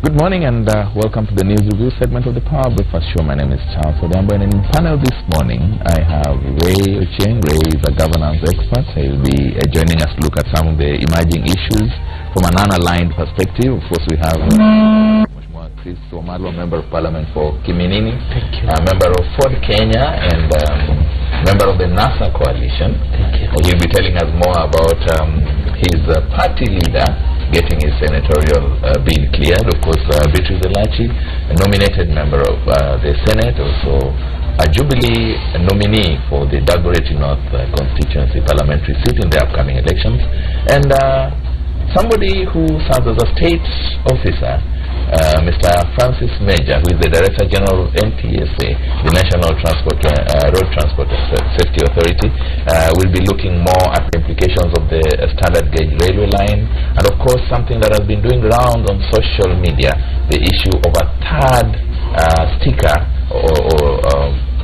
Good morning and welcome to the News Review segment of the Power Breakfast Show. My name is Charles Odambo, and in panel this morning I have Ray Ochieng. Ray is a governance expert. He'll be joining us to look at some of the emerging issues from an unaligned perspective. Of course, we have Chris Omalo, Member of Parliament for Kiminini, member of Ford Kenya, and member of the NASA coalition. He'll be telling us more about his party leader getting his senatorial bill cleared. Of course, Beatrice Elachi, a nominated member of the Senate, also a Jubilee nominee for the Dagoretti North constituency parliamentary seat in the upcoming elections, and somebody who serves as a state officer, Mr. Francis Major, who is the Director General of NTSA, the National Road Transport Safety Authority, will be looking more at the implications of the standard gauge railway line, and of course something that has been doing rounds on social media, the issue of a third sticker or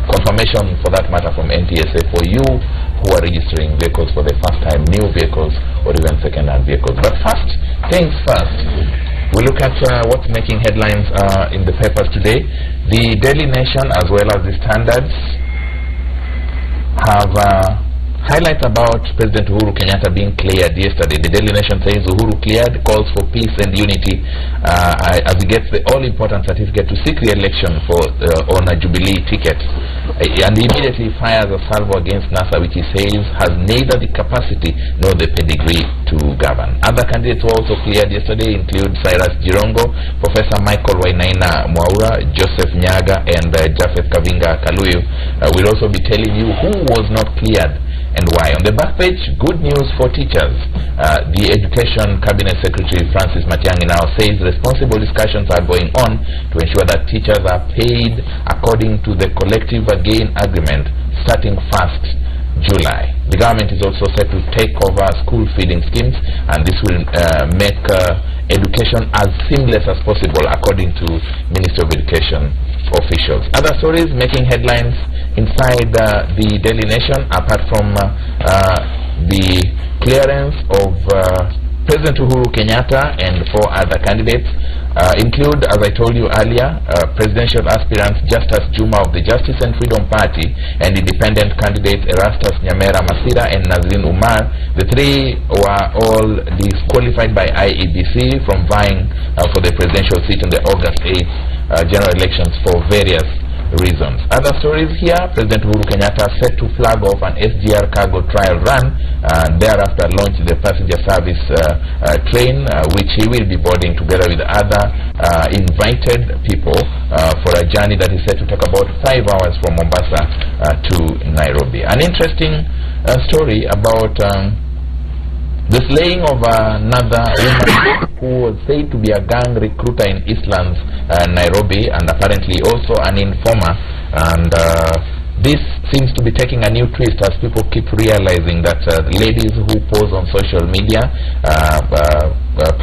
confirmation, for that matter, from NTSA for you who are registering vehicles for the first time, new vehicles or even second-hand vehicles. But first things first, we look at what's making headlines in the papers today. The Daily Nation as well as the Standards have highlights about President Uhuru Kenyatta being cleared yesterday. The Daily Nation says Uhuru cleared, calls for peace and unity as he gets the all-important certificate to seek re-election for on a Jubilee ticket, and he immediately fires a salvo against NASA, which he says has neither the capacity nor the pedigree to govern. Other candidates who also cleared yesterday include Cyrus Jirongo, Professor Michael Wainaina Mwaura, Joseph Nyaga, and Japheth Kavinga Kaluyu. We'll also be telling you who was not cleared and why. On the back page, good news for teachers. The Education Cabinet Secretary Francis Matiang'i now says responsible discussions are going on to ensure that teachers are paid according to the collective gain agreement starting 1st July. The government is also set to take over school feeding schemes, and this will make education as seamless as possible according to Ministry of Education officials. Other stories making headlines inside the Daily Nation, apart from the clearance of President Uhuru Kenyatta and 4 other candidates, include, as I told you earlier, presidential aspirants Justus Juma of the Justice and Freedom Party and independent candidates Erastus Nyamera Masira and Nazrin Umar. The 3 were all disqualified by IEBC from vying for the presidential seat in the August 8th general elections for various reasons. Other stories here: President Uhuru Kenyatta set to flag off an SGR cargo trial run and thereafter launch the passenger service train, which he will be boarding together with other invited people for a journey that is set to take about 5 hours from Mombasa to Nairobi. An interesting story about the slaying of another woman who was said to be a gang recruiter in Eastlands, Nairobi, and apparently also an informer. And this seems to be taking a new twist as people keep realizing that ladies who pose on social media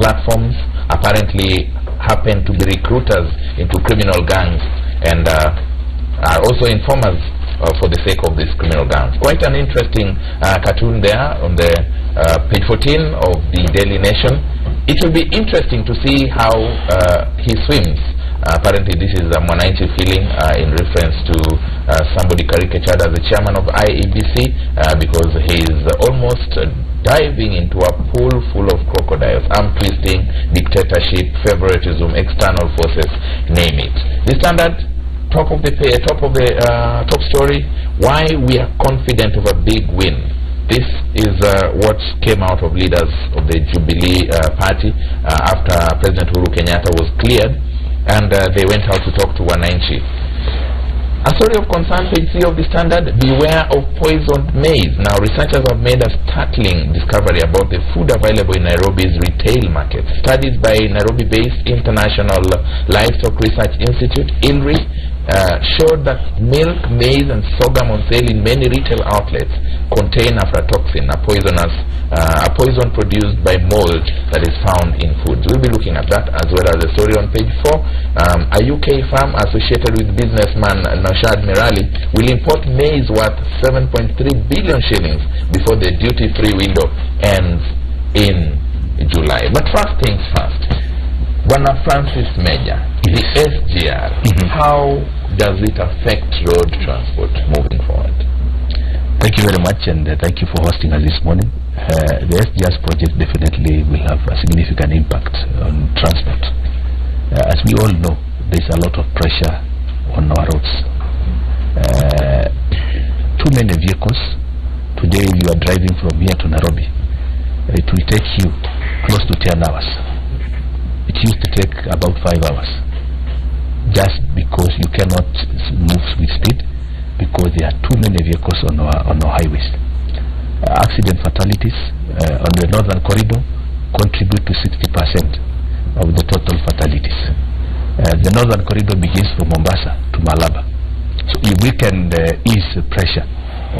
platforms apparently happen to be recruiters into criminal gangs and are also informers for the sake of these criminal gangs. Quite an interesting cartoon there on the page 14 of the Daily Nation. It will be interesting to see how he swims. Apparently this is a Mwananchi feeling in reference to somebody caricatured as the chairman of IEBC because he is almost diving into a pool full of crocodiles, arm twisting, dictatorship, favoritism, external forces, name it. The Standard, top top story: why we are confident of a big win. This is what came out of leaders of the Jubilee party after President Uhuru Kenyatta was cleared, and they went out to talk to Wananchi. A story of concern, page 3 of the Standard: beware of poisoned maize. Now, researchers have made a startling discovery about the food available in Nairobi's retail market. Studies by Nairobi-based International Livestock Research Institute, ILRI, showed that milk, maize, and sorghum on sale in many retail outlets contain aflatoxin, a poison produced by mold that is found in foods. We'll be looking at that as well as the story on page 4. A UK firm associated with businessman Naushad Merali will import maize worth 7.3 billion shillings before the duty-free window ends in July. But first things first. Bwana Francis Major, the SGR, how does it affect road transport moving forward? Thank you very much, and thank you for hosting us this morning. The SGR's project definitely will have a significant impact on transport. As we all know, there's a lot of pressure on our roads. Too many vehicles. Today, if you are driving from here to Nairobi, it will take you close to 10 hours. It used to take about 5 hours, just because you cannot move with speed, because there are too many vehicles on our highways. Accident fatalities on the northern corridor contribute to 60% of the total fatalities. The northern corridor begins from Mombasa to Malaba. So if we can ease the pressure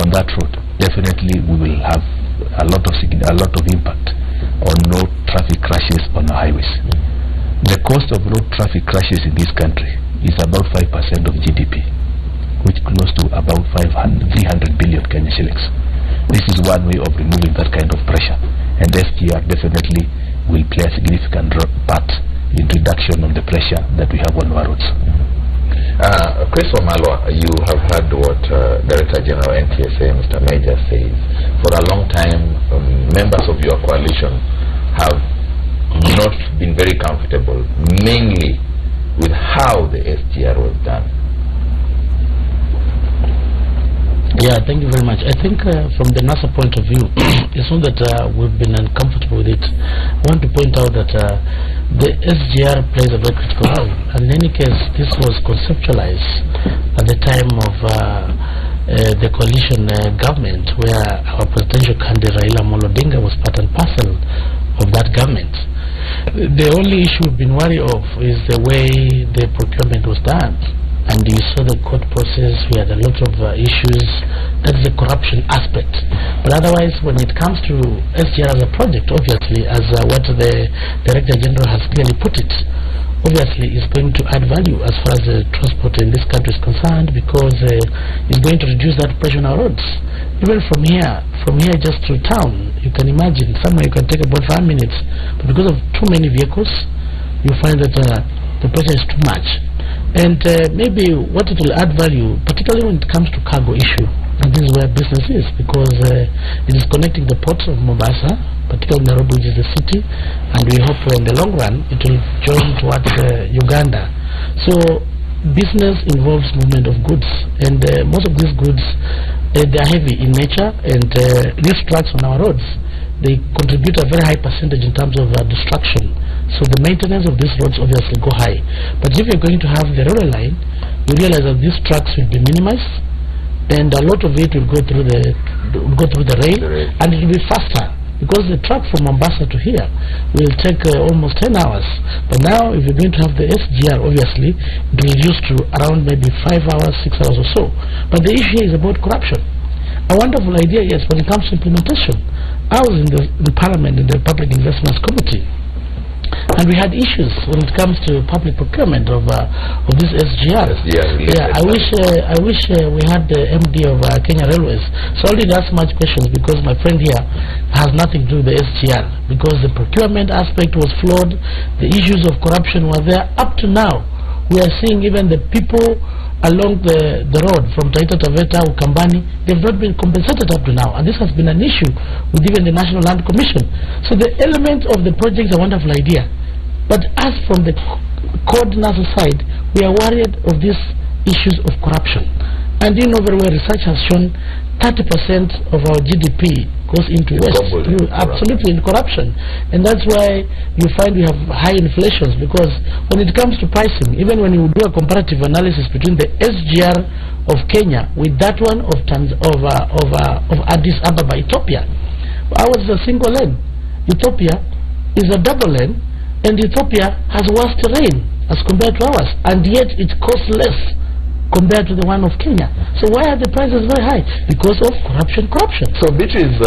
on that road, definitely we will have a lot of impact on road traffic crashes on our highways. The cost of road traffic crashes in this country is about 5% of GDP, which close to about 300 billion Kenyan shillings. This is one way of removing that kind of pressure, and SGR definitely will play a significant part in reduction of the pressure that we have on our roads. Chris Wamalwa, you have heard what Director General NTSA, Mr. Major, says. For a long time, members of your coalition have not been very comfortable, mainly with how the SGR was done. Yeah, thank you very much. I think from the NASA point of view, it's not that we've been uncomfortable with it. I want to point out that the SGR plays a very critical role. And in any case, this was conceptualized at the time of the coalition government, where our presidential candidate Raila Amolo Odinga was part and parcel of that government. The only issue we've been worried of is the way the procurement was done. And you saw the court process, we had a lot of issues. That's the corruption aspect. But otherwise, when it comes to SGR as a project, obviously, as what the Director General has clearly put it, obviously is going to add value as far as transport in this country is concerned, because it's going to reduce that pressure on our roads. Even from here just to town, you can imagine, somewhere you can take about 5 minutes, but because of too many vehicles, you find that the pressure is too much. And maybe what it will add value, particularly when it comes to cargo issue, and this is where business is, because it is connecting the ports of Mombasa, particularly Nairobi, which is the city, and we hope in the long run it will join towards Uganda. So business involves movement of goods, and most of these goods, they are heavy in nature, and these trucks on our roads, they contribute a very high percentage in terms of destruction. So the maintenance of these roads obviously go high. But if you're going to have the railway line, you realize that these trucks will be minimized, and a lot of it will go through the rail, and it will be faster, because the truck from Mombasa to here will take almost 10 hours. But now, if you're going to have the SGR, obviously, it will reduce to around maybe 5 hours, 6 hours or so. But the issue here is about corruption. A wonderful idea, yes, when it comes to implementation. I was in the Parliament, in the Public Investments Committee, and we had issues when it comes to public procurement of this SGR. Yeah, I wish we had the MD of Kenya Railways. So I didn't ask much questions, because my friend here has nothing to do with the SGR, because the procurement aspect was flawed, the issues of corruption were there. Up to now, we are seeing even the people along the road from Taita Taveta, Ukambani, they've not been compensated up to now, and this has been an issue with even the National Land Commission. So the element of the project is a wonderful idea, but as from the coordinator side, we are worried of these issues of corruption. And you know very well, research has shown 30% of our GDP goes into waste, absolutely in corruption. And that's why you find we have high inflations, because when it comes to pricing, even when you do a comparative analysis between the SGR of Kenya with that one of Addis Ababa, Ethiopia, ours is a single lane. Ethiopia is a double lane, and Ethiopia has worse terrain as compared to ours, and yet it costs less compared to the one of Kenya. So why are the prices very high? Because of corruption. So Beatrice,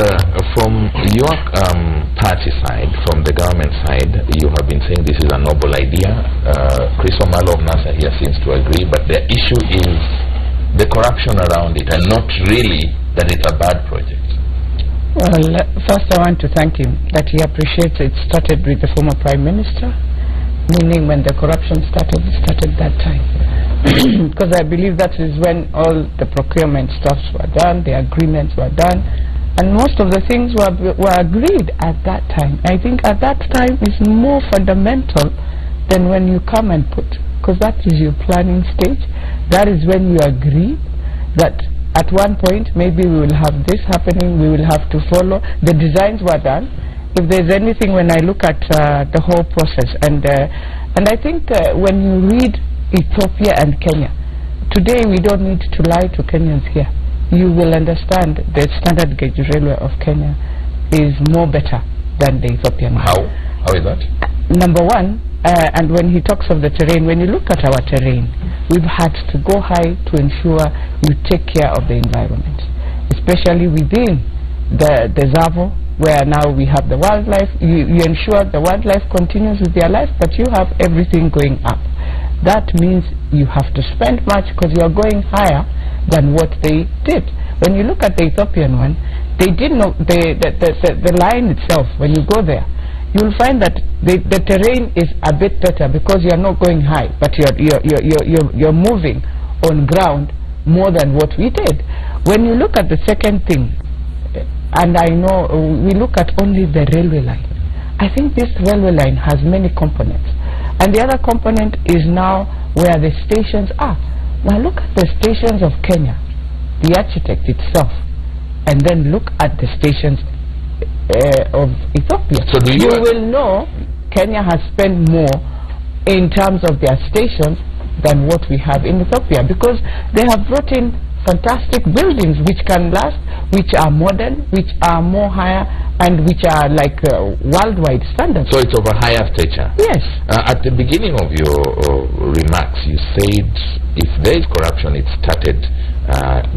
from your party side, from the government side, you have been saying this is a noble idea. Chris Wamalwa of NASA here seems to agree, but the issue is the corruption around it, and not really that it's a bad project. Well, first I want to thank him that he appreciates it started with the former Prime Minister. meaning when the corruption started that time. Because I believe that is when all the procurement stuffs were done, the agreements were done, and most of the things were agreed at that time. I think at that time is more fundamental than when you come and put, because that is your planning stage. That is when you agree that at one point maybe we will have this happening, we will have to follow. The designs were done. If there's anything, when I look at the whole process, and I think when you read Ethiopia and Kenya, today we don't need to lie to Kenyans here. You will understand the standard gauge railway of Kenya is more better than the Ethiopian one. How is that? Number one, and when he talks of the terrain, when you look at our terrain, we've had to go high to ensure you take care of the environment, especially within the Zavo, where now we have the wildlife. You ensure the wildlife continues with their life, but you have everything going up. That means you have to spend much because you are going higher than what they did. When you look at the Ethiopian one, they did not, the line itself, when you go there, you'll find that the terrain is a bit better because you're not going high, but you're moving on ground more than what we did. When you look at the second thing, and I know we look at only the railway line, I think this railway line has many components. And the other component is now where the stations are. Now look at the stations of Kenya, the architect itself, and then look at the stations of Ethiopia. So do you will know Kenya has spent more in terms of their stations than what we have in Ethiopia, because they have brought in fantastic buildings which can last, which are modern, which are more higher, and which are like worldwide standards. So it's of a higher stature. Yes. At the beginning of your remarks, you said if there is corruption, it started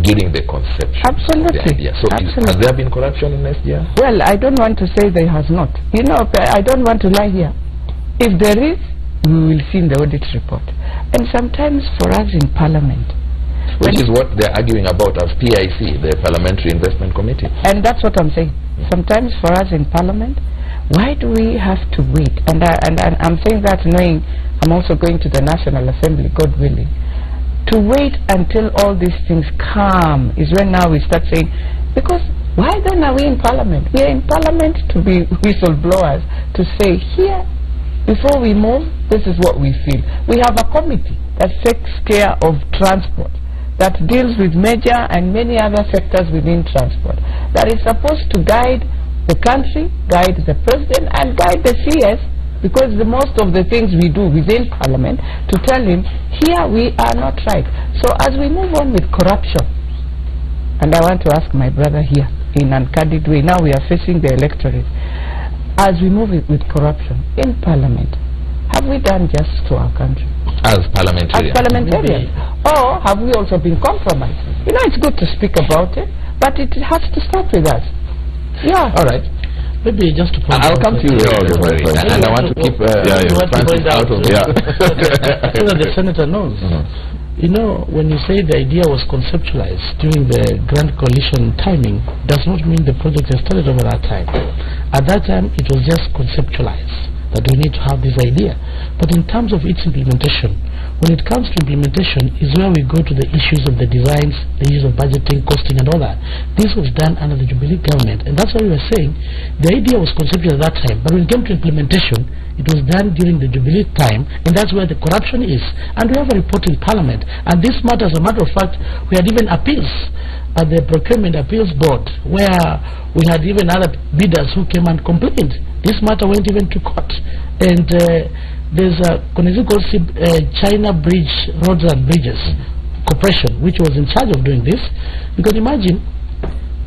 during the conception. Absolutely. So has there been corruption in SGR? Well, I don't want to say there has not. You know, I don't want to lie here. If there is, we will see in the audit report. And sometimes for us in Parliament, which is what they're arguing about as PIC, the Parliamentary Investment Committee. And that's what I'm saying. Sometimes for us in Parliament, why do we have to wait? And I'm saying that knowing I'm also going to the National Assembly, God willing. To wait until all these things come is when now we start saying, because why then are we in Parliament? We are in Parliament to be whistleblowers, to say here, before we move, this is what we feel. We have a committee that takes care of transport, that deals with major and many other sectors within transport, that is supposed to guide the country, guide the president, and guide the CS, because the most of the things we do within Parliament to tell him, here we are not right. So as we move on with corruption, and I want to ask my brother here in an candid way, now we are facing the electorate, as we move with corruption in Parliament, have we done justice to our country? As parliamentarians? As parliamentarians. Or have we also been compromised? You know, it's good to speak about it, but it has to start with us. Yeah. All right. Maybe just to point I'll come to you, and I want to keep Francis out of so that the senator knows. You know, when you say the idea was conceptualized during the Grand Coalition timing, does not mean the project has started over that time. At that time, it was just conceptualized that we need to have this idea. But in terms of its implementation, when it comes to implementation is where we go to the issues of the designs, the use of budgeting, costing and all that. This was done under the Jubilee government, and that's why we were saying the idea was conceptual at that time, but when it came to implementation, it was done during the Jubilee time, and that's where the corruption is. And we have a report in Parliament, and this matter, as a matter of fact, we had even appeals at the Procurement Appeals Board, where we had even other bidders who came and complained. This matter went even to court, and there's a China Bridge Roads and Bridges Corporation, which was in charge of doing this. Because imagine,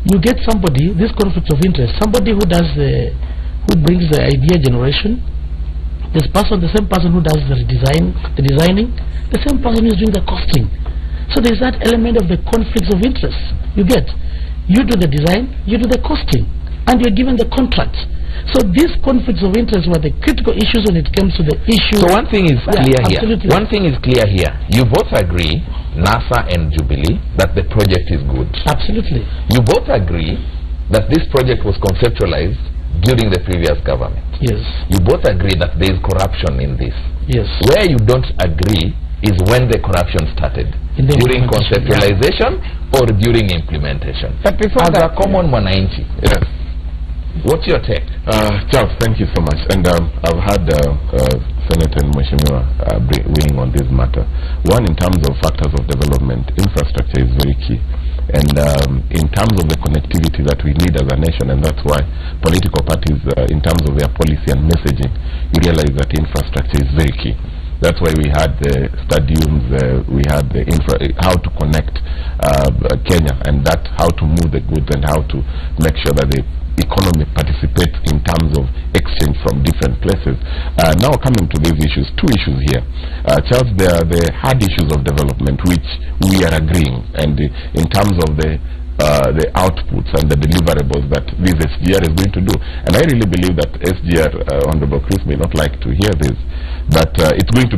you get somebody, this conflict of interest, somebody who does who brings the idea generation, this person, the same person who does the designing, the same person who is doing the costing. So there's that element of the conflicts of interest. You get, you do the design, you do the costing, and you're given the contract. So these conflicts of interest were the critical issues when it comes to the issue. So one thing is clear here. Absolutely. One thing is clear here. You both agree, NASA and Jubilee, that the project is good. Absolutely. You both agree that this project was conceptualized during the previous government. Yes. You both agree that there is corruption in this. Yes. Where you don't agree is when the corruption started. During conceptualization or during implementation. But before as that, a common mwananchi, Yes. what's your take? Charles, thank you so much. And I've had Senator and Mheshimiwa weighing on this matter. One, in terms of factors of development, infrastructure is very key. And in terms of the connectivity that we need as a nation, and that's why political parties, in terms of their policy and messaging, you realize that infrastructure is very key. That's why we had the stadiums, we had the how to connect Kenya, and that how to move the goods and how to make sure that the economy participates in terms of exchange from different places. Now coming to these issues, two issues here. Charles, there are the hard issues of development which we are agreeing, and in terms of the outputs and the deliverables that this SGR is going to do. And I really believe that SGR, Honorable Chris may not like to hear this, but it's going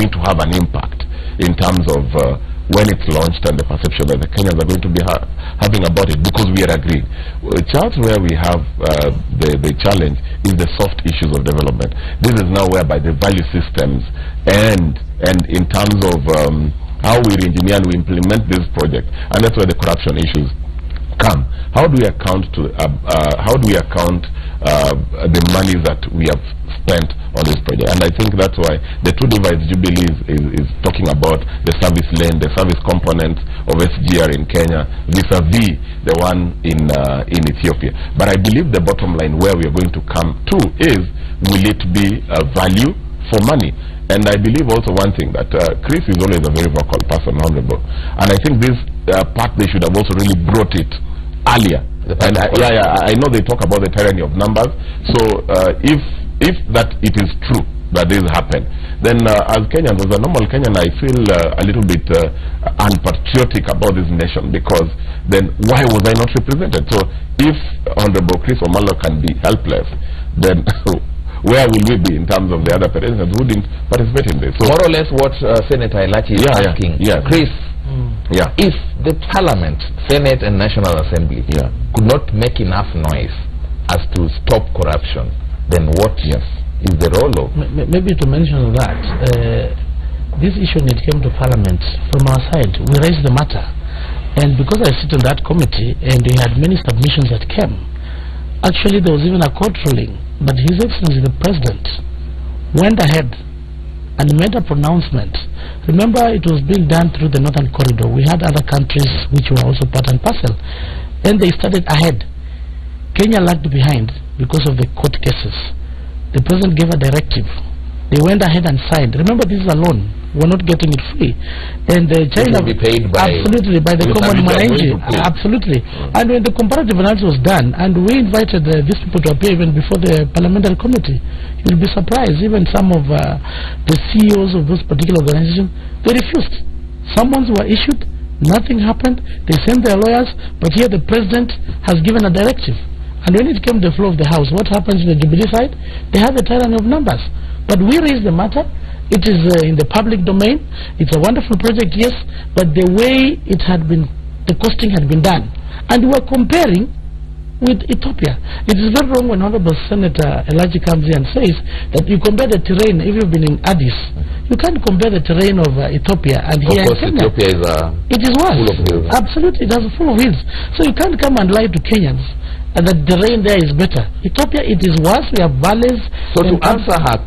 to have an impact in terms of when it's launched and the perception that the Kenyans are going to be having about it, because we are agreed. Charles, where we have the challenge is the soft issues of development. This is now whereby the value systems and in terms of how we engineer and we implement this project, and that's where the corruption issues come. How do we account the money that we have spent on this project? And I think that's why the two divides Jubilee is talking about the service lane, the service component of SGR in Kenya vis-a-vis the one in Ethiopia. But I believe the bottom line where we are going to come to is, will it be a value for money? And I believe also one thing, that Chris is always a very vocal person, Honorable. And I think this part, they should have also really brought it earlier. And I know they talk about the tyranny of numbers. So if that it is true that this happened, then as Kenyans, as a normal Kenyan, I feel a little bit unpatriotic about this nation, because then why was I not represented? So if Honorable Chris Omalo can be helpless, then where will we be in terms of the other petitioners who didn't participate in this? So more or less what Senator Elachi is asking. Chris, if the Parliament, Senate and National Assembly could not make enough noise as to stop corruption, then what is the role of? Maybe to mention that, this issue when it came to Parliament, from our side, we raised the matter. And because I sit on that committee, and we had many submissions that came, actually there was even a court ruling. But His Excellency the President went ahead and made a pronouncement. Remember, it was being done through the Northern Corridor. We had other countries which were also part and parcel. And they started ahead. Kenya lagged behind because of the court cases. The President gave a directive. They went ahead and signed. Remember, this is a loan. We're not getting it free. And China will be paid by absolutely by the common mwananchi. Absolutely. And when the comparative analysis was done, and we invited these people to appear even before the parliamentary committee, you'll be surprised. Even some of the CEOs of those particular organizations, they refused. Summons were issued, nothing happened. They sent their lawyers, but here the President has given a directive. And when it came to the floor of the House, what happens in the Jubilee side? They have the tyranny of numbers. But we raised the matter. It is in the public domain. It's a wonderful project, yes, but the way it had been, the costing had been done. And we were comparing with Ethiopia. It is very wrong when Honorable Senator Elachi comes here and says that you compare the terrain. If you've been in Addis, you can't compare the terrain of Ethiopia and here in Kenya. Ethiopia is it is worse. Full of hills. Absolutely, it is full of hills. So you can't come and lie to Kenyans and that the rain there is better. Ethiopia, it is worse. We have valleys. So to answer her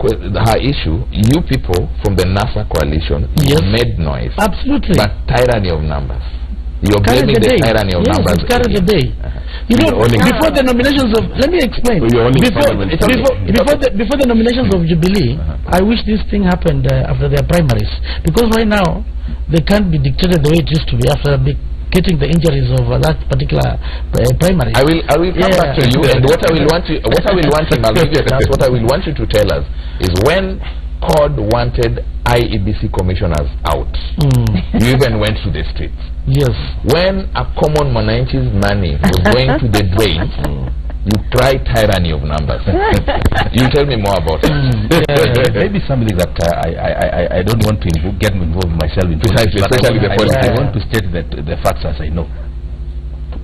issue, you people from the NASA coalition made noise. Absolutely. But tyranny of numbers. You're blaming the tyranny of numbers. Yes, carry the day. You know, before the nominations of, let me explain. Before the nominations of Jubilee, I wish this thing happened after their primaries. Because right now, they can't be dictated the way it used to be after getting the injuries of that particular primary. I will come back to you, and what I will want him, I'll give you a chance, what I will want you to tell us is when CORD wanted IEBC commissioners out, you even went to the streets. Yes. When a common mwananchi's money was going to the drain, you cry tyranny of numbers. You tell me more about it. Maybe something that I don't want to get involved myself in. Precisely, especially the politics. I want to state the facts as I know.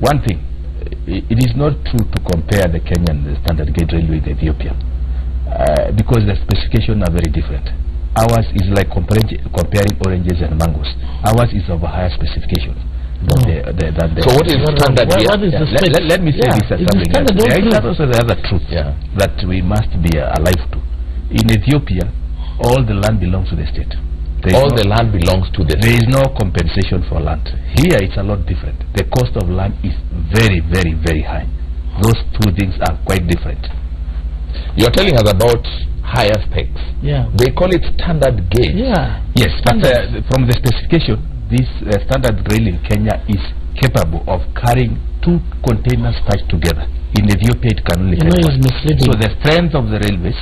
One thing, it is not true to compare the Kenyan Standard Gauge Railway with Ethiopia. because the specifications are very different. Ours is like comparing oranges and mangoes. Ours is of a higher specification. So what is standard here? What is the spec? Let me say this as something else. There is also the other truth that we must be alive to. In Ethiopia, all the land belongs to the state. All the land belongs to the state. There is no compensation for land. Here it's a lot different. The cost of land is very, very, very high. Those two things are quite different. You're telling us about higher specs. Yeah. They call it standard gauge. Yeah. Yes, but from the specification, this standard rail in Kenya is capable of carrying 2 containers patched together. In Ethiopia, it can only carry 1. So the strength of the railways,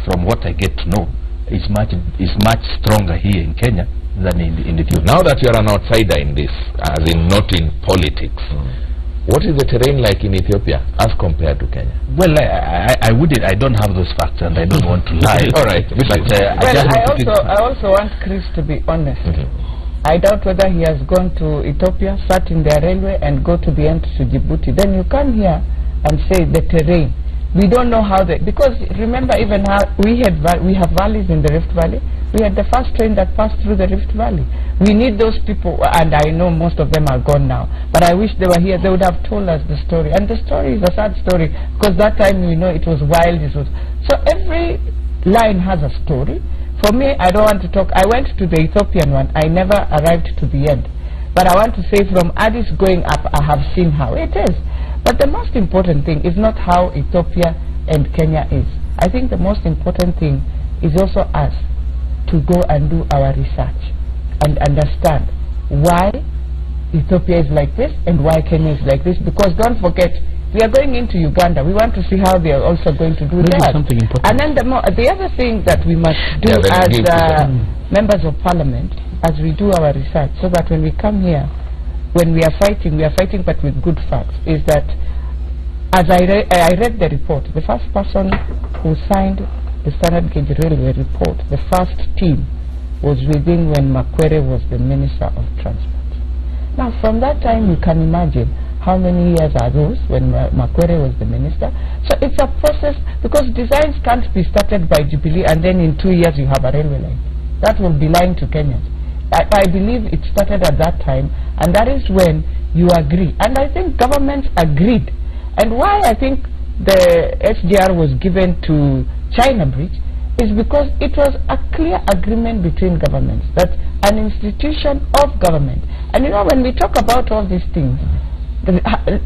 from what I get to know, is much stronger here in Kenya than in Ethiopia. Now that you are an outsider in this, as in not in politics, what is the terrain like in Ethiopia as compared to Kenya? Well, I don't have those facts, and I don't want to lie. All right. But, I also want Chris to be honest. I doubt whether he has gone to Ethiopia, sat in their railway, and go to the end to Djibouti. Then you come here and say the terrain. We don't know how because remember even how we have valleys in the Rift Valley. We had the first train that passed through the Rift Valley. We need those people, and I know most of them are gone now, but I wish they were here. They would have told us the story, and the story is a sad story, because that time we know it was wild. So every line has a story. For me, I don't want to talk. I went to the Ethiopian one. I never arrived to the end, but I want to say from Addis going up, I have seen how it is. But the most important thing is not how Ethiopia and Kenya is. I think the most important thing is also us to go and do our research and understand why Ethiopia is like this and why Kenya is like this. Because don't forget, we are going into Uganda. We want to see how they are also going to do that. Something important. And then the other thing that we must do as members of parliament, as we do our research, so that when we come here, when we are fighting but with good facts, is that as I read the report, the first person who signed the standard gauge railway report, the first team, was within when Makwere was the Minister of Transport. Now from that time you can imagine how many years are those when Makwere was the minister. So it's a process, because designs can't be started by Jubilee and then in 2 years you have a railway line. That will be lying to Kenyans. I believe it started at that time, and that is when you agree. And I think governments agreed. And why I think the SGR was given to China Bridge is because it was a clear agreement between governments, that an institution of government. And you know, when we talk about all these things,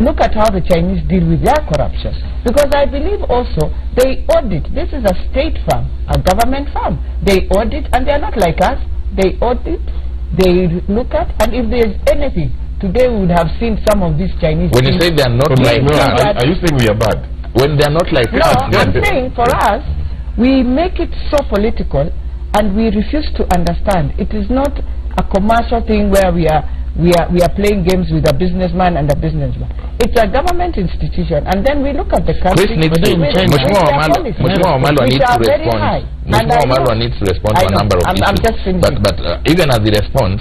look at how the Chinese deal with their corruption. Because I believe also they audit. This is a state firm, a government firm. They audit, and they are not like us. They audit, they look at, and if there is anything, today we would have seen some of these Chinese. When you say they are not like us, are you saying we are bad? When they are not like us. No, I'm then saying for us, we make it so political, and we refuse to understand. It is not a commercial thing where we are playing games with a businessman and a businessman. It's a government institution, and then we look at the country. Mheshimiwa Omalo needs to respond. Mheshimiwa Omalo needs to respond to a number of issues. I'm just finishing. But even as he responds,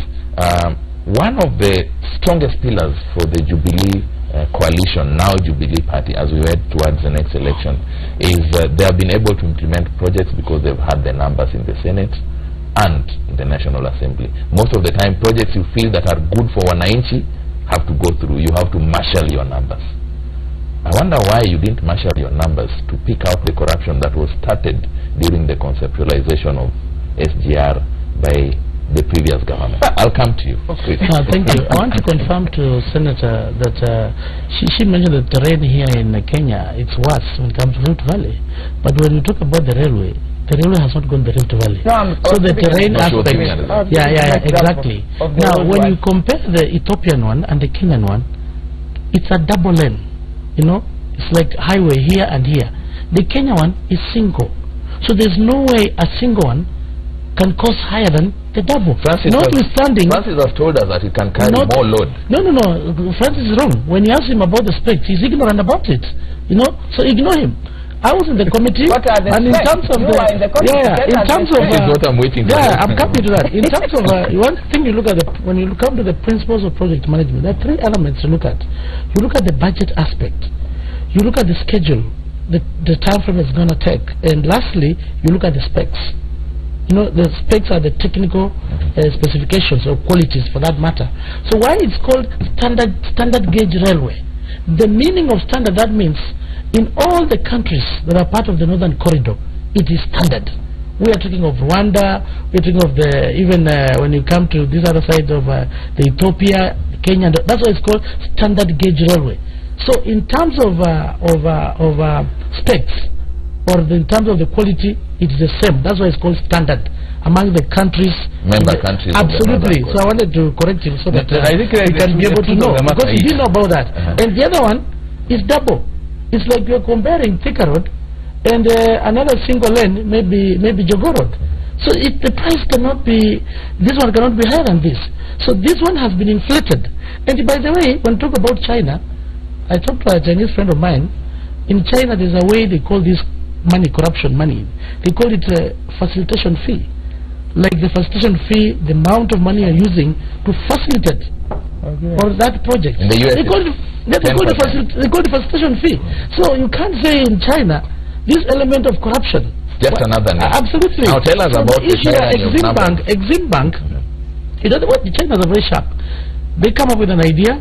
one of the strongest pillars for the Jubilee coalition, now Jubilee Party, as we head towards the next election, is they have been able to implement projects because they've had the numbers in the Senate and the National Assembly. Most of the time, projects you feel that are good for Wananchi have to go through. You have to marshal your numbers. I wonder why you didn't marshal your numbers to pick out the corruption that was started during the conceptualization of SGR by the previous government. I'll come to you. Okay. Thank you. I want to confirm to Senator that she mentioned the terrain here in Kenya, it's worse when it comes to Rift Valley. But when we talk about the railway has not gone to the Rift Valley. No, so the terrain aspect, exactly. Now, when you compare the Ethiopian one and the Kenyan one, it's a double lane. You know, it's like highway here and here. The Kenya one is single. So there's no way a single one can cost higher than the double. Francis has told us that it can carry more load. No. Francis is wrong. When you ask him about the specs, he's ignorant about it. You know, so ignore him. I was in the committee, and in terms of in terms of what I'm waiting for. I'm coming to that. In terms of one thing you look at when you come to the principles of project management, there are 3 elements to look at. You look at the budget aspect, you look at the schedule, the time frame it's going to take. And lastly, you look at the specs. You know, the specs are the technical specifications or qualities for that matter. So why it's called standard gauge railway? The meaning of standard, that means in all the countries that are part of the Northern Corridor, it is standard. We are talking of Rwanda, we're talking of the, even when you come to this other side of the Ethiopia, Kenya, that's why it's called standard gauge railway. So in terms of specs, or in terms of the quality, it's the same. That's why it's called standard among the countries. Member countries. Absolutely. So I wanted to correct him so that I think you can be able to know. Because you didn't know about that. And the other one is double. It's like you're comparing Thika Road and another single lane, maybe Jogo Road. So if the price cannot be, this one cannot be higher than this. So this one has been inflated. And by the way, when we talk about China, I talked to a Chinese friend of mine. In China, there's a way they call this money, corruption money. They call it a facilitation fee. Like the facilitation fee, the amount of money you're using to facilitate for that project. In the US, they call it facilitation fee. So you can't say in China, this element of corruption. Just another name. Absolutely. Now tell us about the issue. Exim Bank, you know what? The Chinese are very sharp. They come up with an idea,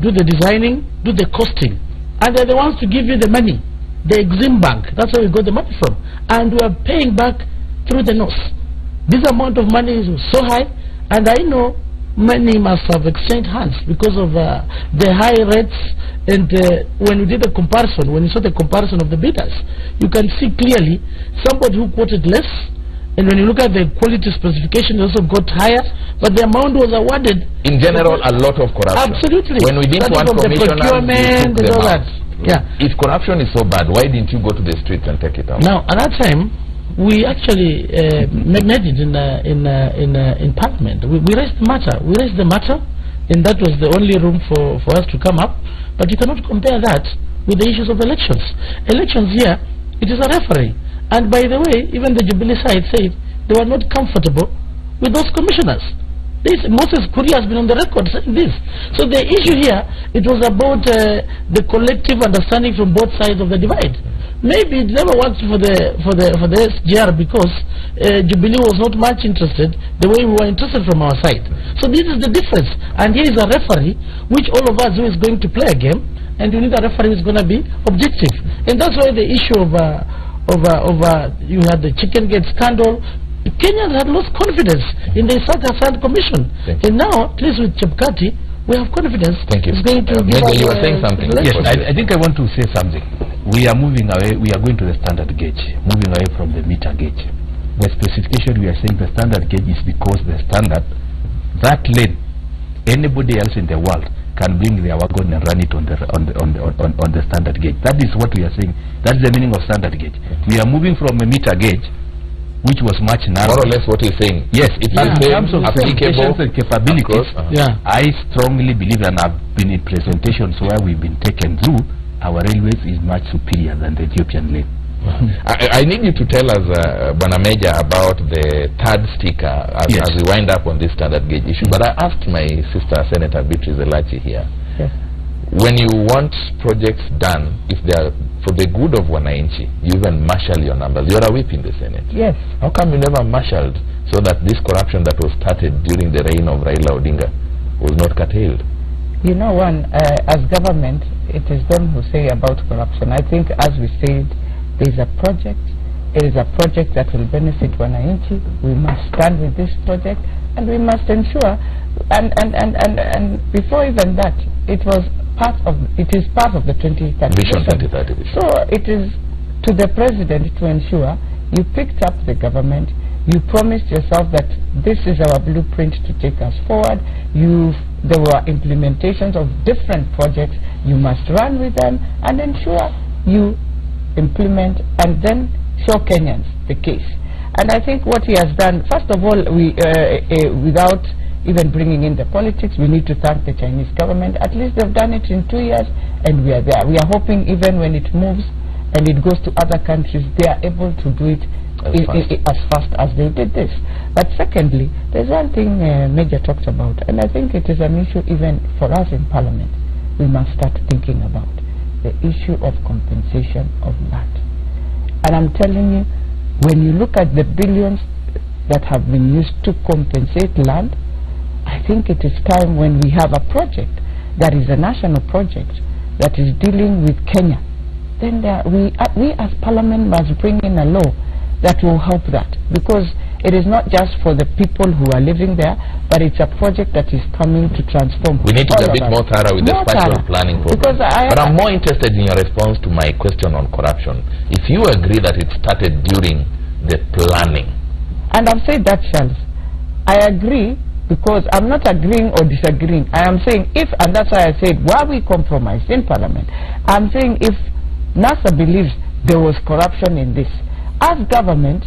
do the designing, do the costing, and they're the ones to give you the money. The Exim Bank, that's where we got the money from. And we are paying back through the nose. This amount of money is so high, and I know many must have exchanged hands because of the high rates. And when we did the comparison, when you saw the comparison of the bidders, you can see clearly somebody who quoted less, and when you look at the quality specification, it also got higher, but the amount was awarded. In general, a lot of corruption. Absolutely. When we didn't want commissioners, and all that. Yeah. If corruption is so bad, why didn't you go to the streets and take it out? Now, at that time, we actually made it in Parliament. We raised the matter. We raised the matter, and that was the only room for us to come up. But you cannot compare that with the issues of elections. Elections here, it is a referee. And by the way, even the Jubilee side said they were not comfortable with those commissioners. Moses Kuri has been on the record saying this. So the issue here, it was about the collective understanding from both sides of the divide. Maybe it never worked for the SGR because Jubilee was not much interested the way we were interested from our side. So this is the difference. And here is a referee, which all of us who is going to play a game, and you need a referee who is going to be objective. And that's why the issue of you had the Chicken Gate scandal. Kenyans had lost confidence in the South Commission. And now, at least with Chebukati, we have confidence. Thank you. It's going to give us, you were saying something. Yes, I think I want to say something. We are moving away, we are going to the standard gauge, moving away from the meter gauge. The specification we are saying the standard gauge is because the standard, that lane, anybody else in the world can bring their wagon and run it on the standard gauge. That is what we are saying. That's the meaning of standard gauge. We are moving from a meter gauge, which was much narrower. More or less what he's saying. Yes, it is in terms of applications and capabilities. Yeah. I strongly believe, and I've been in presentations where we've been taken through, our railways is much superior than the Ethiopian lane. I need you to tell us, Bwana Major, about the third sticker as we wind up on this standard gauge issue. But I asked my sister, Senator Beatrice Elachi here, when you want projects done, if they are for the good of Wananchi, you even marshal your numbers. You're a whip in the Senate. Yes. How come you never marshaled so that this corruption that was started during the reign of Raila Odinga was not curtailed? You know, as government, it is them who say about corruption. I think, as we said, there is a project. It is a project that will benefit Wananchi. We must stand with this project, and we must ensure. And before even that, it is part of the 2030 Vision 2030. So it is to the president to ensure you picked up the government. You promised yourself that this is our blueprint to take us forward. There were implementations of different projects. You must run with them and ensure you implement and then show Kenyans the case. And I think what he has done, first of all, without even bringing in the politics, we need to thank the Chinese government. At least they've done it in 2 years, and we are there. We are hoping even when it moves and it goes to other countries, they are able to do it as fast as they did this. But secondly, there's one thing Major talked about, and I think it is an issue even for us in Parliament. We must start thinking about. the issue of compensation of land. And I'm telling you, when you look at the billions that have been used to compensate land, I think it is time when we have a project that is a national project that is dealing with Kenya, then we as Parliament must bring in a law that will help that, because it is not just for the people who are living there, but it's a project that is coming to transform. We need to be a bit more thorough with the spatial planning program. But I'm more interested in your response to my question on corruption. If you agree that it started during the planning. And I've said that, Charles. I agree, because I'm not agreeing or disagreeing. I am saying if, and that's why I said why we compromised in Parliament. I'm saying if NASA believes there was corruption in this, as government,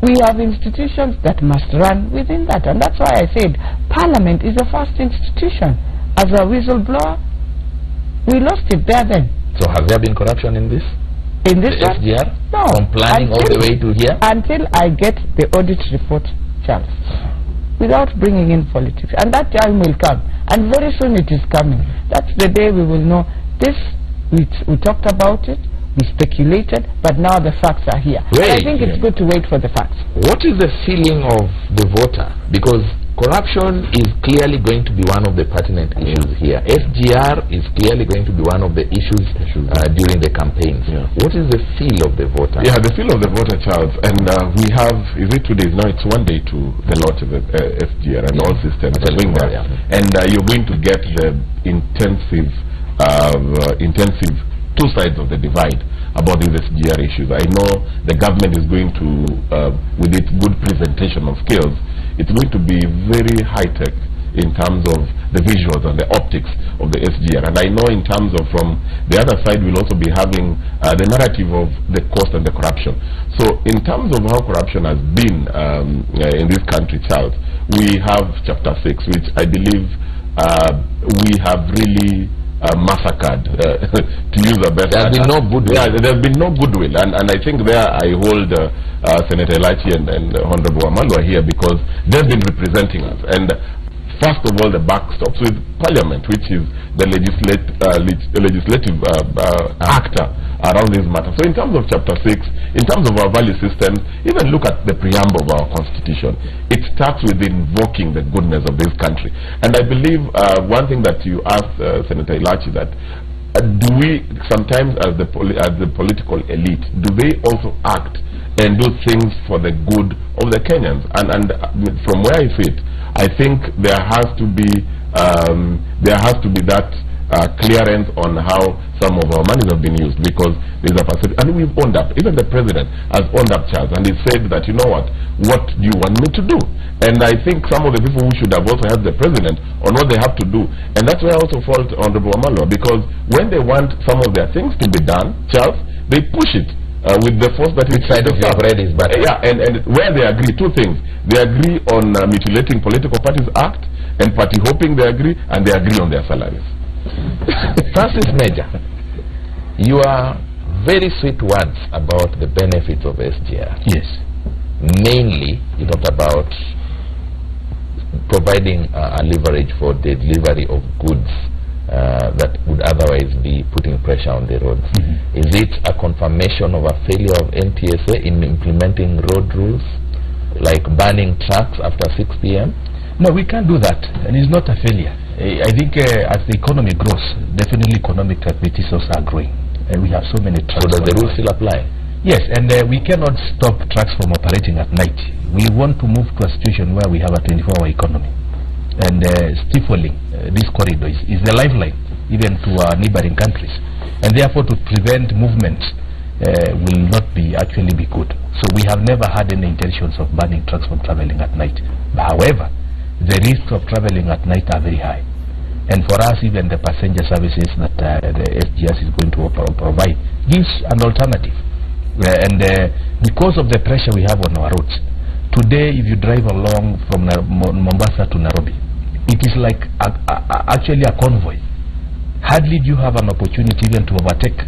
we have institutions that must run within that. And that's why I said Parliament is the first institution. As a whistleblower, we lost it there then. So has there been corruption in this? In this the SGR? No. From planning all the way to here? Until I get the audit report, Charles. Without bringing in politics. And that time will come. And very soon it is coming. That's the day we will know this. We talked about it. We speculated, but now the facts are here. I think it's good to wait for the facts. What is the feeling of the voter? Because corruption is clearly going to be one of the pertinent issues here. SGR is clearly going to be one of the issues during the campaigns. What is the feel of the voter? Yeah, the feel of the voter, Charles. And we have, is it 2 days? No, it's 1 day to the launch of the SGR and all systems are going there. And you're going to get the intensive two sides of the divide about these SGR issues. I know the government is going to, with its good presentational skills, it's going to be very high-tech in terms of the visuals and the optics of the SGR. And I know in terms of from the other side, we'll also be having the narrative of the cost and the corruption. So in terms of how corruption has been in this country, Charles, we have Chapter 6, which I believe we have really massacred, to use a better. There's been no goodwill. Yeah, there's been no goodwill, and I think there I hold Senator Elachi and Honorable Wamalwa here, because they've been representing us. And first of all, the backstops with Parliament, which is the legislative actor around this matter. So in terms of Chapter 6, in terms of our value system, even look at the preamble of our Constitution. It starts with invoking the goodness of this country. And I believe one thing that you asked Senator Elachi, that do we sometimes as the political elite, do they also act and do things for the good of the Kenyans? And from where I sit, I think there has to be that clearance on how some of our monies have been used, because there's a perception, and we've owned up. Even the president has owned up, Charles, and he said that, you know what do you want me to do? And I think some of the people who should have also helped the president on what they have to do, and that's where I also fault Honorable Wamalwa, because when they want some of their things to be done, Charles, they push it with the force that which side of your bread is better. Yeah, and where they agree, two things. They agree on mutilating Political Parties Act, and party hopping they agree, and they agree on their salaries. Francis Major, your very sweet words about the benefits of SGR. Yes. Mainly, you talked about providing a leverage for the delivery of goods that would otherwise be putting pressure on the roads. Is it a confirmation of a failure of NTSA in implementing road rules, like banning trucks after 6 p.m.? No, we can't do that, and it's not a failure. I think as the economy grows, definitely economic activities also are growing, and we have so many trucks. So does the rules still apply? Yes, and we cannot stop trucks from operating at night. We want to move to a situation where we have a 24-hour economy, and stifling this corridor is the lifeline even to our neighboring countries, and therefore to prevent movement will not actually be good. So we have never had any intentions of banning trucks from traveling at night. However, the risks of traveling at night are very high, and for us, even the passenger services that the SGS is going to provide gives an alternative. And because of the pressure we have on our roads today, if you drive along from Mombasa to Nairobi, it is like actually a convoy. Hardly do you have an opportunity even to overtake,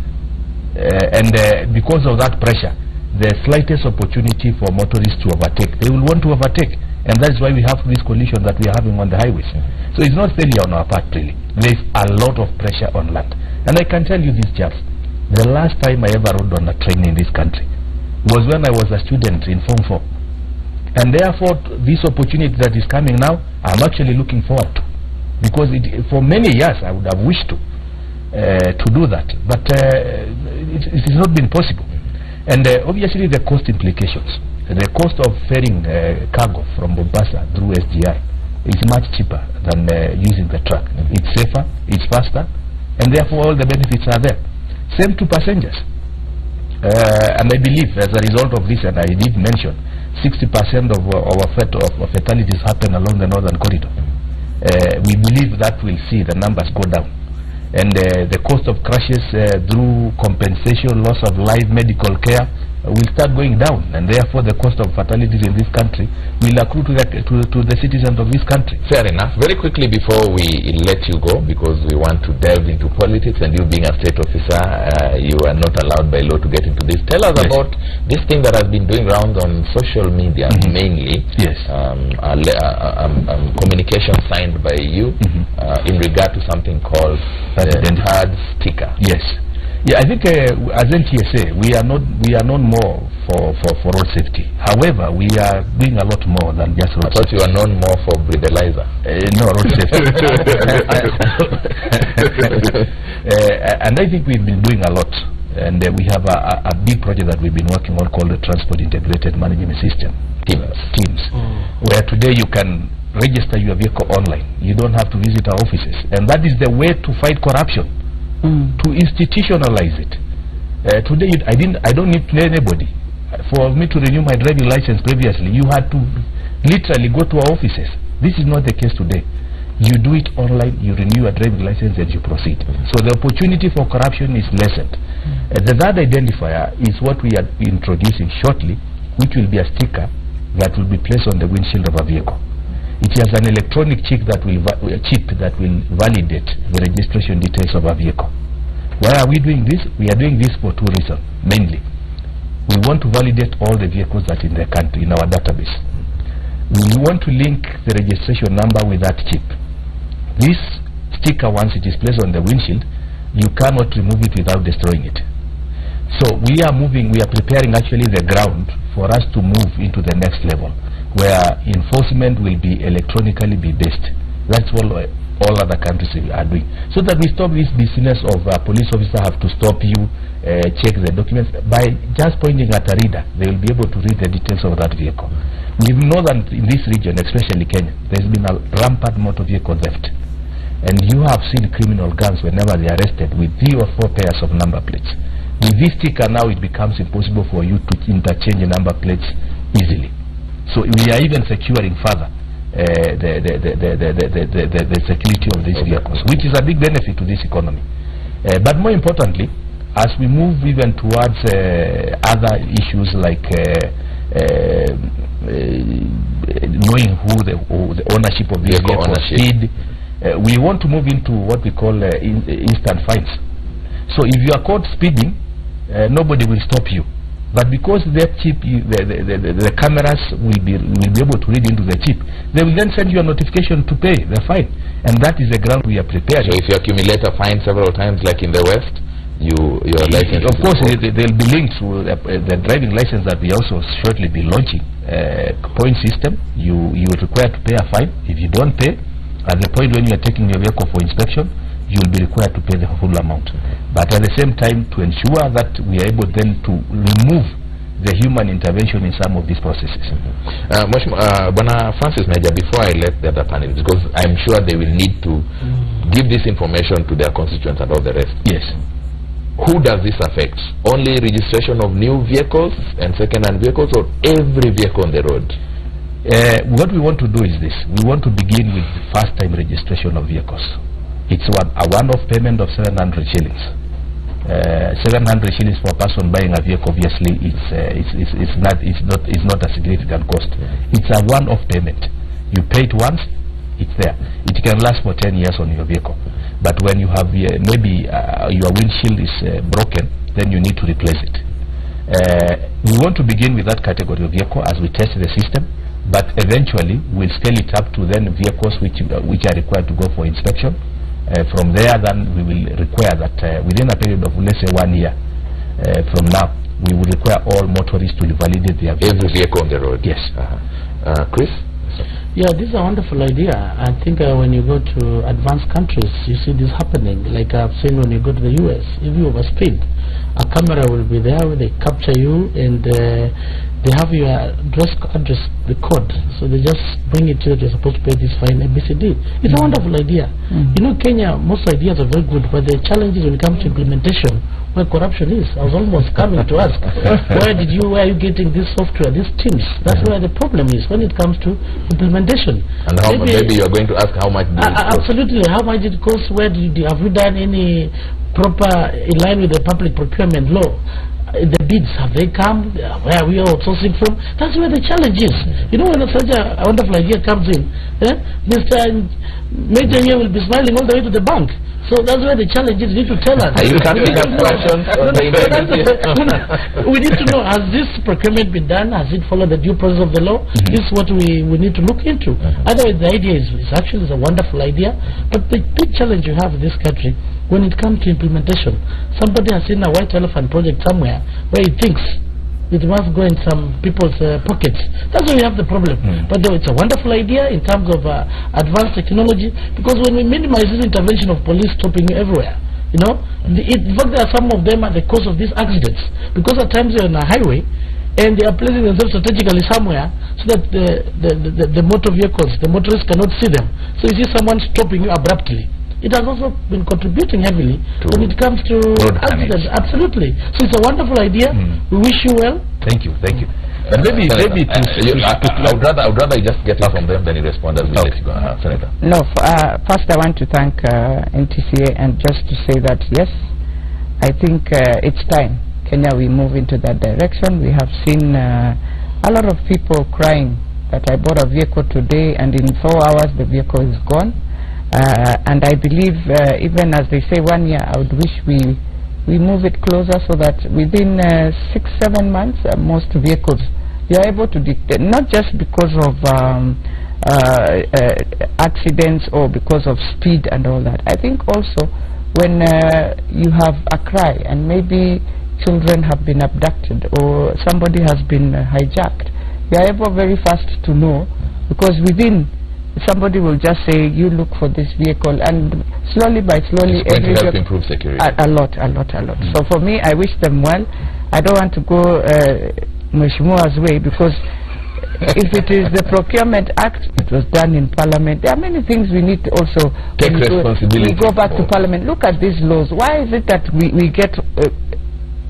and because of that pressure, the slightest opportunity for motorists to overtake, they will want to overtake, and that's why we have this collision that we are having on the highways. So it's not failure on our part, really. There's a lot of pressure on land, And I can tell you this, Charles, the last time I ever rode on a train in this country was when I was a student in Form 4. And therefore, this opportunity that is coming now, I'm actually looking forward to. Because for many years, I would have wished to do that. But it has not been possible. And obviously, the cost implications. The cost of ferrying cargo from Mombasa through SGR is much cheaper than using the truck. It's safer, it's faster, and therefore all the benefits are there. Same to passengers. And I believe as a result of this, and I did mention, 60% of our fatalities happen along the northern corridor. We believe that will see the numbers go down. And the cost of crashes through compensation, loss of life, medical care will start going down, and therefore the cost of fatalities in this country will accrue to the citizens of this country. Fair enough. Very quickly before we let you go, because we want to delve into politics, and you being a state officer, you are not allowed by law to get into this. Tell us about this thing that has been doing rounds on social media, mainly. Yes. Communication signed by you in regard to something called the hard sticker. Yes. Yeah, I think as NTSA, we are known more for road safety. However, we are doing a lot more than just road safety. I thought you are known more for breathalyzer. No, road safety. And I think we've been doing a lot. And we have a big project that we've been working on called the Transport Integrated Management System. Teams. Where today you can register your vehicle online. You don't have to visit our offices. And that is the way to fight corruption. To institutionalize it. Today, I don't need anybody. For me to renew my driving license previously, you had to literally go to our offices. This is not the case today. You do it online, you renew a driving license, and you proceed. So the opportunity for corruption is lessened. The third identifier is what we are introducing shortly, which will be a sticker that will be placed on the windshield of a vehicle. It has an electronic chip that will validate the registration details of a vehicle. Why are we doing this? We are doing this for two reasons, mainly. We want to validate all the vehicles that are in the country, in our database. We want to link the registration number with that chip. This sticker, once it is placed on the windshield, you cannot remove it without destroying it. So we are preparing actually the ground for us to move into the next level, where enforcement will be electronically based. That's what all other countries are doing. So that we stop this business of a police officer have to stop you, check the documents. By just pointing at a reader, they will be able to read the details of that vehicle. We know that in this region, especially Kenya, there's been a rampant motor vehicle theft. And you have seen criminal gangs whenever they are arrested with 3 or 4 pairs of number plates. With this sticker now, it becomes impossible for you to interchange number plates easily. So we are even securing further the security of these vehicles, which is a big benefit to this economy. But more importantly, as we move even towards other issues like knowing who the ownership of the vehicle, speed, we want to move into what we call instant fines. So if you are caught speeding, nobody will stop you. But because that chip, the cameras will be able to read into the chip, they will then send you a notification to pay the fine, and that is the ground we are prepared. So if you accumulate a fine several times, like in the West, your license. Of course, they'll be linked to the driving license that we also shortly be launching. Point system. You are required to pay a fine. If you don't pay, at the point when you are taking your vehicle for inspection, you will be required to pay the full amount. But at the same time, to ensure that we are able then to remove the human intervention in some of these processes. Bwana Francis Major, before I let the other panelists, because I'm sure they will need to give this information to their constituents and all the rest. Yes. Who does this affect? Only registration of new vehicles and second-hand vehicles, or every vehicle on the road? What we want to do is this. We want to begin with first-time registration of vehicles. It's a one-off payment of 700 shillings. 700 shillings for a person buying a vehicle. Obviously, it's not a significant cost. It's a one-off payment. You pay it once, it's there. It can last for 10 years on your vehicle. But when you have maybe your windshield is broken, then you need to replace it. We want to begin with that category of vehicle as we test the system. But eventually, we'll scale it up to then vehicles which are required to go for inspection. From there, then we will require that within a period of, let's say, 1 year from now, we will require all motorists to validate their vehicles. Every vehicle on the road. Yes. Chris? Yeah, this is a wonderful idea. I think when you go to advanced countries, you see this happening. Like I've seen when you go to the US, if you overspeed, a camera will be there where they capture you, and they have your address the code. So they just bring it to you that you're supposed to pay this fine, ABCD. It's a wonderful idea. You know, Kenya, most ideas are very good, but the challenge is when it comes to implementation, where corruption is. I was almost coming to ask, where are you getting this software, these teams? That's where the problem is when it comes to implementation. And how maybe you're going to ask how much it cost? Absolutely. How much it costs? Where have you done any proper in line with the public procurement law? The bids, have they come? Where are we outsourcing from? That's where the challenge is. You know, when such a wonderful idea comes in, Mr. Major here will be smiling all the way to the bank. So that's where the challenge is. You need to tell us. Are you asking us questions? We need to know, has this procurement been done? Has it followed the due process of the law? This is what we need to look into. Otherwise, the idea is actually a wonderful idea, but the big challenge you have in this country, when it comes to implementation, somebody has seen a white elephant project somewhere where he thinks it must go in some people's pockets. That's where we have the problem. But though it's a wonderful idea in terms of advanced technology, because when we minimize this intervention of police stopping you everywhere, you know, in fact there are some of them at the cause of these accidents, because at times you're on a highway and they are placing themselves strategically somewhere so that the motor vehicles, the motorists cannot see them. So you see someone stopping you abruptly. It has also been contributing heavily when it comes to accidents. Absolutely. So it's a wonderful idea. We wish you well. Thank you. And maybe I would rather you just get it from them than you respond as we let you go. Senator. No, first I want to thank NTCA, and just to say that yes, I think it's time Kenya we move into that direction. We have seen a lot of people crying that I bought a vehicle today and in 4 hours the vehicle is gone. And I believe even as they say 1 year, I would wish we move it closer so that within 6-7 months most vehicles you are able to detect, not just because of accidents or because of speed and all that. I think also when you have a cry and maybe children have been abducted or somebody has been hijacked, you are able very fast to know, because within somebody will just say, you look for this vehicle, and slowly by slowly it's going to help improve security. A lot. So for me, I wish them well. I don't want to go Mheshimiwa's way, because if it is the Procurement Act, it was done in Parliament. There are many things we need to also take responsibility. We go back to Parliament. Look at these laws. Why is it that we get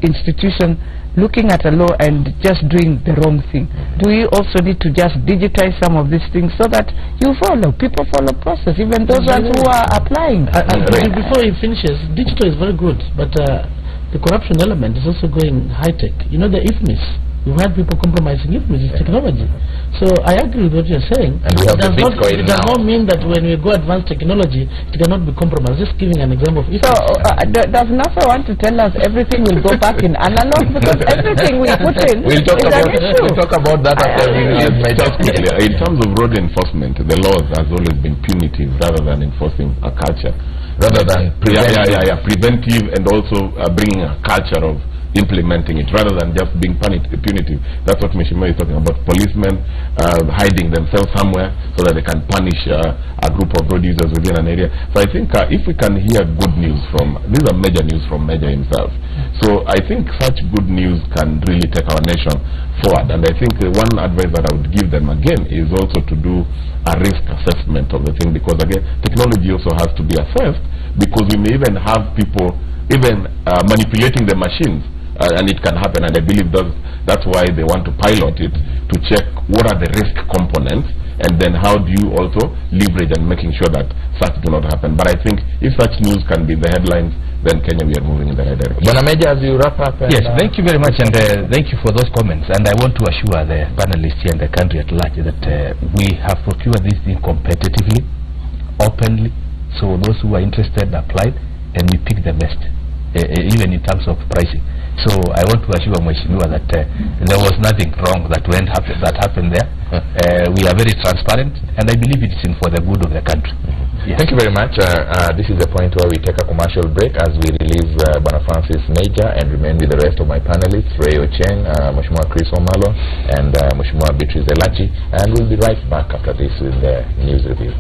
institution looking at a law and just doing the wrong thing? Do we also need to just digitize some of these things so that people follow process, even those ones who are applying? Before he finishes, digital is very good, but the corruption element is also going high-tech. You know, the IFMIS. We've had people compromising IFMIS, it's technology. So I agree with what you're saying. And we have it does not mean that when we go advanced technology, it cannot be compromised. Just giving an example of IFMIS. So does NASA want to tell us everything will go back in analog? Because everything we put in we'll talk about that after in terms of road enforcement, the laws has always been punitive rather than enforcing a culture. Rather than preventive, and also bringing a culture of implementing it rather than just being punitive. That's what Mheshimiwa is talking about. Policemen hiding themselves somewhere so that they can punish a group of road users within an area. So I think if we can hear good news from, these are major news from Major himself. So I think such good news can really take our nation forward. And I think one advice that I would give them again is also to do a risk assessment of the thing, because again, technology also has to be assessed, because we may even have people even manipulating the machines. And it can happen, and I believe that's why they want to pilot it, to check what are the risk components, and then how do you also leverage and making sure that such do not happen. But I think if such news can be in the headlines, then Kenya, we are moving in the right direction. Bwana Major, as you wrap up. Yes, thank you very much, and thank you for those comments. And I want to assure the panelists here and the country at large that we have procured this thing competitively, openly. So those who are interested applied, and we pick the best, even in terms of pricing. So I want to assure Mheshimiwa that there was nothing wrong that happened there. We are very transparent, and I believe it's in for the good of the country. Yes. Thank you very much. This is the point where we take a commercial break as we release Bwana Francis Major and remain with the rest of my panelists, Ray Ocheng, Mheshimiwa Chris Omalo, and Mheshimiwa Beatrice Elachi. And we'll be right back after this with the news review.